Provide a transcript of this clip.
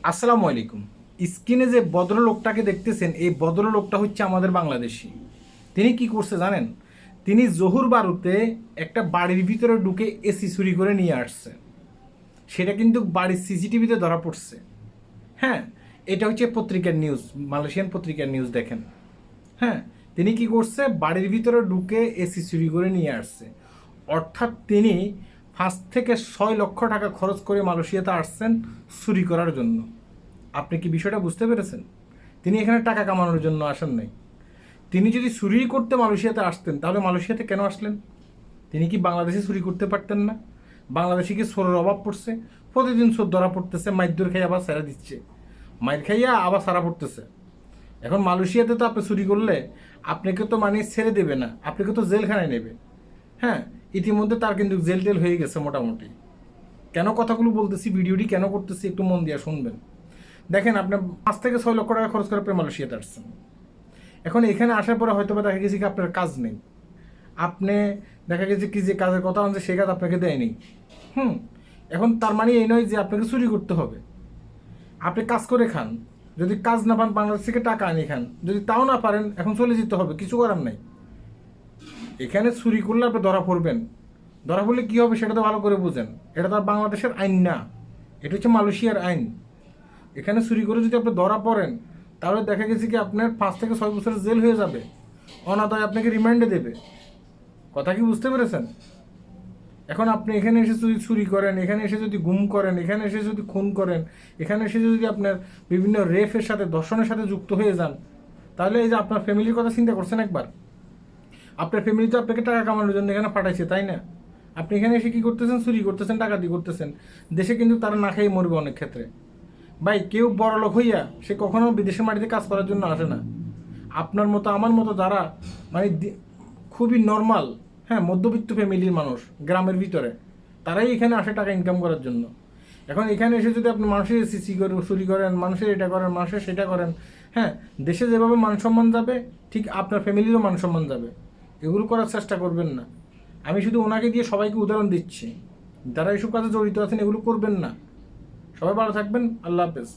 আসসালামু আলাইকুম। স্ক্রিনে যে ভদ্রলোকটাকে দেখতেছেন, এই ভদ্রলোকটা হচ্ছে আমাদের বাংলাদেশি। তিনি কি করছে জানেন? তিনি জহুর বারুতে একটা বাড়ির ভিতরে ঢুকে এসি চুরি করে নিয়ে আসছে। সেটা কিন্তু বাড়ির সিসিটিভিতে ধরা পড়ছে। হ্যাঁ, এটা হচ্ছে পত্রিকার নিউজ, মালয়েশিয়ান পত্রিকার নিউজ দেখেন। হ্যাঁ, তিনি কি করছে? বাড়ির ভিতরে ঢুকে এসি চুরি করে নিয়ে আসছে। অর্থাৎ তিনি 5 থেকে 6 লক্ষ টাকা খরচ করে মালয়েশিয়াতে আসছেন চুরি করার জন্য। আপনি কি বিষয়টা বুঝতে পেরেছেন? তিনি এখানে টাকা কামানোর জন্য আসেন নাই। তিনি যদি চুরি করতে মালয়েশিয়াতে আসতেন, তাহলে মালয়েশিয়াতে কেন আসলেন? তিনি কি বাংলাদেশে চুরি করতে পারতেন না? বাংলাদেশে কি চোরের অভাব পড়ছে? প্রতিদিন চোর ধরা পড়তেছে, মাইর খাইয়ে আবার সারা দিচ্ছে, মাইর খাইয়া আবার সারা পড়তেছে। এখন মালয়েশিয়াতে তো আপনি চুরি করলে আপনাকে তো মানে ছেড়ে দেবে না, আপনাকে তো জেলখানায় নেবে। হ্যাঁ, ইতিমধ্যে তার কিন্তু জেল টেল হয়ে গেছে মোটামুটি। কেন কথাগুলো বলতেছি, ভিডিওটি কেন করতেছি, একটু মন দিয়ে শুনবেন। দেখেন, আপনি 5 থেকে 6 লক্ষ টাকা খরচ করে আপনি মালয়েশিয়াতে আসছেন। এখন এখানে আসার পরে হয়তো বা দেখা গেছে কি আপনার কাজ নেই, আপনি দেখা গেছে কি যে কাজের কথা আছে সে কাজ আপনাকে দেয়নি। হুম, এখন তার মানে এই নয় যে আপনাকে চুরি করতে হবে। আপনি কাজ করে খান, যদি কাজ না পান বাংলাদেশ থেকে টাকা আনি খান, যদি তাও না পারেন এখন চলে যেতে হবে, কিছু করার নাই। এখানে চুরি করলে আপনি ধরা পড়বেন। ধরা পড়লে কী হবে সেটা তো ভালো করে বুঝেন। এটা তো আর বাংলাদেশের আইন না, এটা হচ্ছে মালয়েশিয়ার আইন। এখানে চুরি করে যদি আপনি ধরা পড়েন, তাহলে দেখা গেছে কি আপনার 5 থেকে 6 বছরের জেল হয়ে যাবে, অনাদায় আপনাকে রিমান্ডে দেবে। কথা কি বুঝতে পেরেছেন? এখন আপনি এখানে এসে যদি চুরি করেন, এখানে এসে যদি গুম করেন, এখানে এসে যদি খুন করেন, এখানে এসে যদি আপনার বিভিন্ন রেফের সাথে ধর্ষণের সাথে যুক্ত হয়ে যান, তাহলে এই যে আপনার ফ্যামিলির কথা চিন্তা করছেন একবার? আপনার ফ্যামিলি তো আপনাকে টাকা কামানোর জন্য এখানে পাঠাইছে, তাই না? আপনি এখানে এসে কী করতেছেন? চুরি করতেছেন, ডাকাতি করতেছেন। দেশে কিন্তু তারা না খেয়ে মরবে অনেক ক্ষেত্রে। ভাই, কেউ বড়লোক হইয়া সে কখনো বিদেশের মাটিতে কাজ করার জন্য আসে না। আপনার মতো আমার মতো যারা মানে খুবই নর্মাল, হ্যাঁ, মধ্যবিত্ত ফ্যামিলির মানুষ গ্রামের ভিতরে, তারাই এখানে আসে টাকা ইনকাম করার জন্য। এখন এখানে এসে যদি আপনি মানুষের সিসি করে চুরি করেন, মানুষের এটা করেন, মানুষের সেটা করেন, হ্যাঁ, দেশে যেভাবে মান সম্মান যাবে, ঠিক আপনার ফ্যামিলিরও মান সম্মান যাবে। এগুলো করার চেষ্টা করবেন না। আমি শুধু ওনাকে দিয়ে সবাইকে উদাহরণ দিচ্ছি, যারা এইসব কাজে জড়িত আছেন এগুলো করবেন না। সবাই ভালো থাকবেন, আল্লাহ হাফেজ।